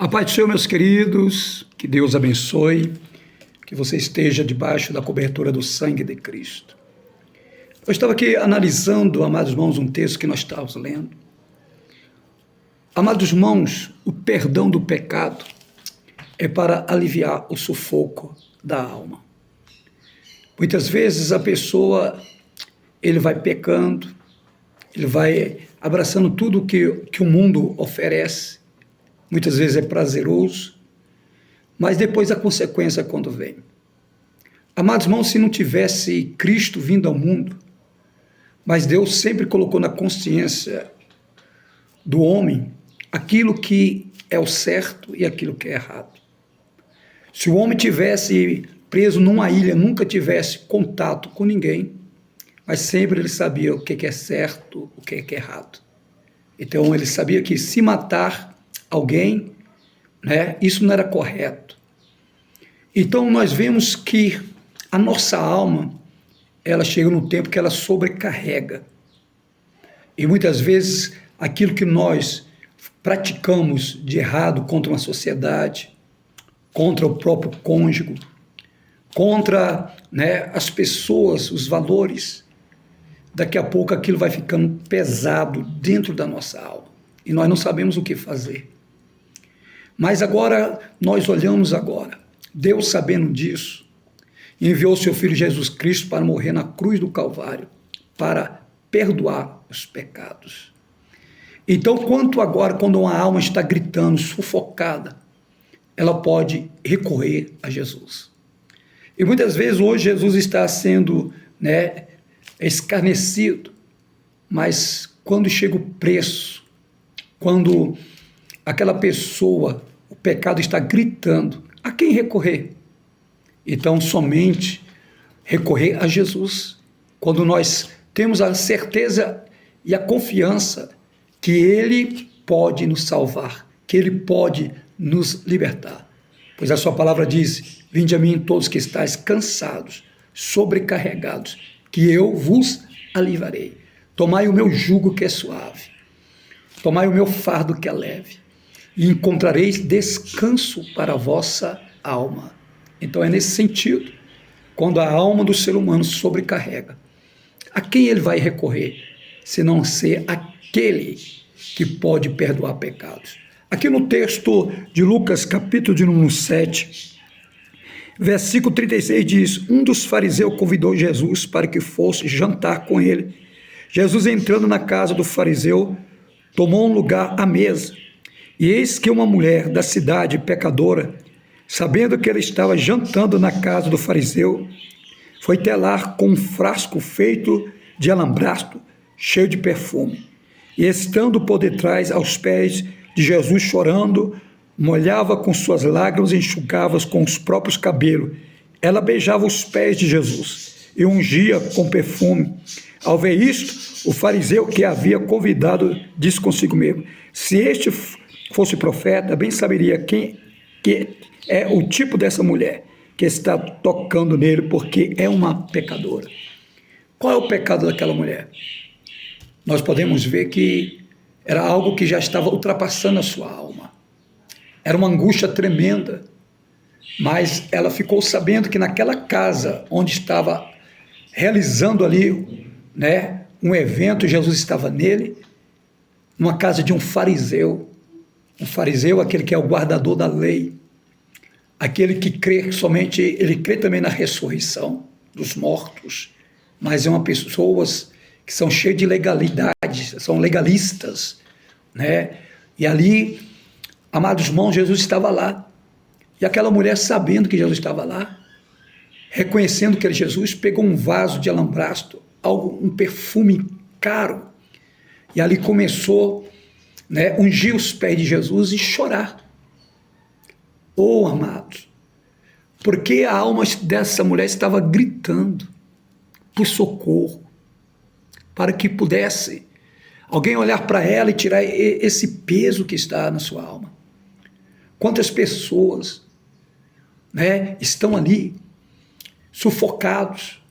A paz do Senhor, meus queridos, que Deus abençoe, que você esteja debaixo da cobertura do sangue de Cristo. Eu estava aqui analisando, amados irmãos, um texto que nós estávamos lendo. Amados irmãos, o perdão do pecado é para aliviar o sufoco da alma. Muitas vezes a pessoa, ele vai pecando, ele vai abraçando tudo que o mundo oferece. Muitas vezes é prazeroso, mas depois a consequência quando vem. Amados irmãos, se não tivesse Cristo vindo ao mundo, mas Deus sempre colocou na consciência do homem aquilo que é o certo e aquilo que é errado. Se o homem tivesse preso numa ilha, nunca tivesse contato com ninguém, mas sempre ele sabia o que é certo, o que é errado. Então ele sabia que se matar alguém, isso não era correto. Então nós vemos que a nossa alma, ela chega num tempo que ela sobrecarrega. E muitas vezes aquilo que nós praticamos de errado contra uma sociedade, contra o próprio cônjuge, contra as pessoas, os valores, daqui a pouco aquilo vai ficando pesado dentro da nossa alma. E nós não sabemos o que fazer. Mas agora, nós olhamos agora, Deus sabendo disso, enviou seu Filho Jesus Cristo para morrer na cruz do Calvário, para perdoar os pecados. Então, quando uma alma está gritando, sufocada, ela pode recorrer a Jesus. E muitas vezes hoje Jesus está sendo escarnecido, mas quando chega o preço, quando aquela pessoa, o pecado está gritando, a quem recorrer? Então, somente recorrer a Jesus. Quando nós temos a certeza e a confiança que Ele pode nos salvar, que Ele pode nos libertar. Pois a sua palavra diz: vinde a mim todos que estáis cansados, sobrecarregados, que eu vos aliviarei. Tomai o meu jugo que é suave, tomai o meu fardo que é leve, e encontrareis descanso para a vossa alma. Então é nesse sentido, quando a alma do ser humano sobrecarrega, a quem ele vai recorrer, se não ser aquele que pode perdoar pecados? Aqui no texto de Lucas, capítulo de número 7, versículo 36 diz: um dos fariseus convidou Jesus para que fosse jantar com ele. Jesus, entrando na casa do fariseu, tomou um lugar à mesa. E eis que uma mulher da cidade, pecadora, sabendo que ele estava jantando na casa do fariseu, foi telar com um frasco feito de alambastro, cheio de perfume. E estando por detrás aos pés de Jesus, chorando, molhava com suas lágrimas e enxugava com os próprios cabelos. Ela beijava os pés de Jesus e ungia com perfume. Ao ver isto, o fariseu que a havia convidado disse consigo mesmo: se este fosse profeta, bem saberia que é o tipo dessa mulher que está tocando nele, porque é uma pecadora. Qual é o pecado daquela mulher? Nós podemos ver que era algo que já estava ultrapassando a sua alma. Era uma angústia tremenda, mas ela ficou sabendo que naquela casa onde estava realizando ali um evento, Jesus estava nele, numa casa de um fariseu, aquele que é o guardador da lei, aquele que crê somente, ele crê também na ressurreição dos mortos, mas é uma pessoas que são cheias de legalidade, são legalistas, E ali, amados irmãos, Jesus estava lá, e aquela mulher, sabendo que Jesus estava lá, reconhecendo que era Jesus, pegou um vaso de alambastro, um perfume caro, e ali começou ungir os pés de Jesus e chorar. Oh, amados, porque a alma dessa mulher estava gritando por socorro, para que pudesse alguém olhar para ela e tirar esse peso que está na sua alma. Quantas pessoas estão ali sufocados?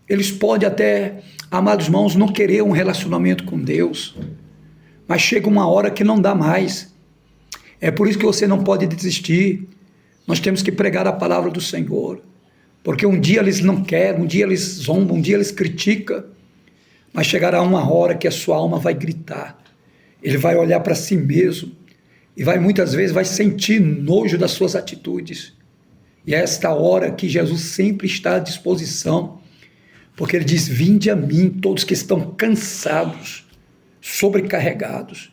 Eles podem até, amados irmãos, não querer um relacionamento com Deus, mas chega uma hora que não dá mais. É por isso que você não pode desistir. Nós temos que pregar a palavra do Senhor, porque um dia eles não querem, um dia eles zombam, um dia eles criticam, mas chegará uma hora que a sua alma vai gritar. Ele vai olhar para si mesmo e muitas vezes vai sentir nojo das suas atitudes. E é esta hora que Jesus sempre está à disposição, porque ele diz: vinde a mim todos que estão cansados, sobrecarregados.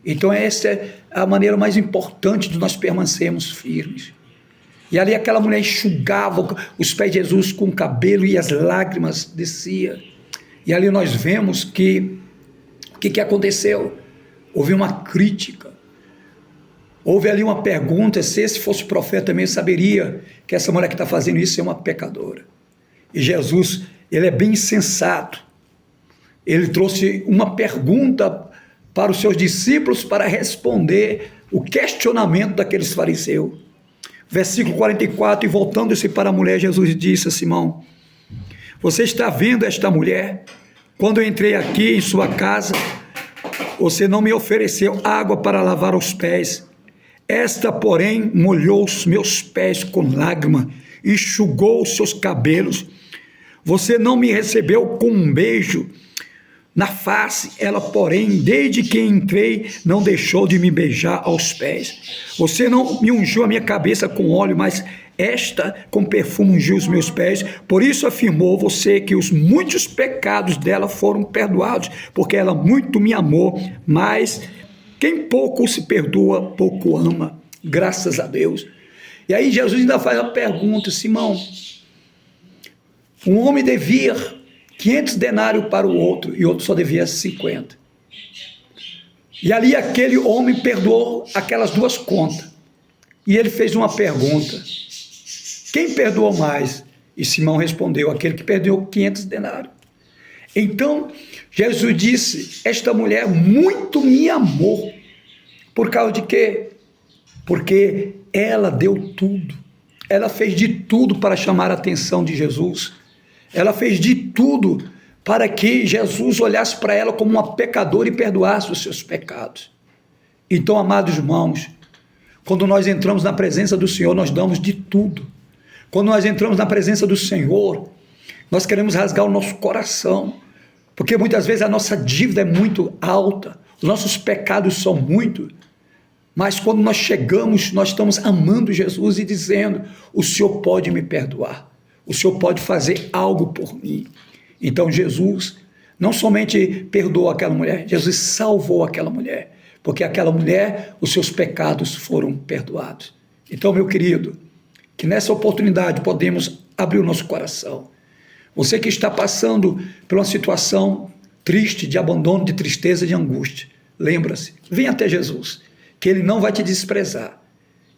Então essa é a maneira mais importante de nós permanecermos firmes. E ali aquela mulher enxugava os pés de Jesus com o cabelo e as lágrimas desciam. E ali nós vemos que o que aconteceu? Houve uma crítica. Houve ali uma pergunta, se esse fosse profeta também saberia que essa mulher que está fazendo isso é uma pecadora. E Jesus, ele é bem insensato. Ele trouxe uma pergunta para os seus discípulos para responder o questionamento daqueles fariseus. Versículo 44, e voltando-se para a mulher, Jesus disse a Simão: você está vendo esta mulher? Quando eu entrei aqui em sua casa, você não me ofereceu água para lavar os pés. Esta, porém, molhou os meus pés com lágrima, enxugou os seus cabelos. Você não me recebeu com um beijo na face. Ela, porém, desde que entrei, não deixou de me beijar aos pés. Você não me ungiu a minha cabeça com óleo, mas esta com perfume ungiu os meus pés. Por isso afirmou você que os muitos pecados dela foram perdoados, porque ela muito me amou, mas quem pouco se perdoa, pouco ama. Graças a Deus. E aí Jesus ainda faz a pergunta: Simão, um homem devia 500 denários para o outro, e outro só devia 50. E ali aquele homem perdoou aquelas duas contas. E ele fez uma pergunta: quem perdoou mais? E Simão respondeu: aquele que perdoou 500 denários. Então Jesus disse: esta mulher muito me amou. Por causa de quê? Porque ela deu tudo. Ela fez de tudo para chamar a atenção de Jesus. Ela fez de tudo para que Jesus olhasse para ela como uma pecadora e perdoasse os seus pecados. Então, amados irmãos, quando nós entramos na presença do Senhor, nós damos de tudo. Quando nós entramos na presença do Senhor, nós queremos rasgar o nosso coração, porque muitas vezes a nossa dívida é muito alta, os nossos pecados são muitos, mas quando nós chegamos, nós estamos amando Jesus e dizendo: o Senhor pode me perdoar, o Senhor pode fazer algo por mim. Então Jesus não somente perdoou aquela mulher, Jesus salvou aquela mulher, porque aquela mulher, os seus pecados foram perdoados. Então, meu querido, que nessa oportunidade podemos abrir o nosso coração. Você que está passando por uma situação triste, de abandono, de tristeza, de angústia, lembra-se, venha até Jesus, que Ele não vai te desprezar,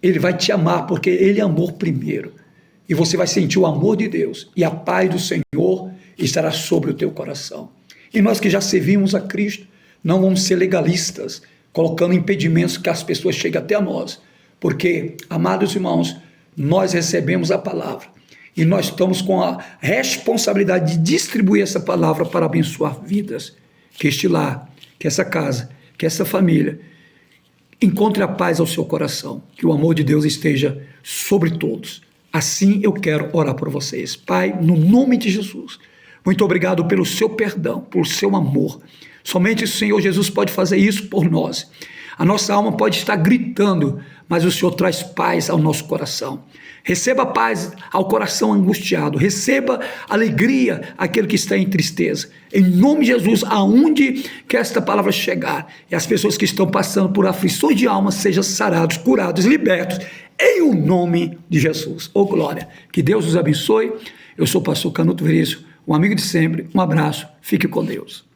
Ele vai te amar, porque Ele é amor primeiro, e você vai sentir o amor de Deus, e a paz do Senhor estará sobre o teu coração. E nós que já servimos a Cristo, não vamos ser legalistas, colocando impedimentos que as pessoas cheguem até a nós, porque, amados irmãos, nós recebemos a palavra, e nós estamos com a responsabilidade de distribuir essa palavra para abençoar vidas. Que este lar, que essa casa, que essa família encontre a paz ao seu coração, que o amor de Deus esteja sobre todos. Assim eu quero orar por vocês. Pai, no nome de Jesus, muito obrigado pelo seu perdão, pelo seu amor. Somente o Senhor Jesus pode fazer isso por nós. A nossa alma pode estar gritando, mas o Senhor traz paz ao nosso coração. Receba paz ao coração angustiado. Receba alegria àquele que está em tristeza. Em nome de Jesus, aonde que esta palavra chegar, e as pessoas que estão passando por aflições de alma sejam sarados, curados, libertos, em o nome de Jesus. Oh, glória. Que Deus os abençoe. Eu sou o pastor Canuto Veríssimo, um amigo de sempre. Um abraço. Fique com Deus.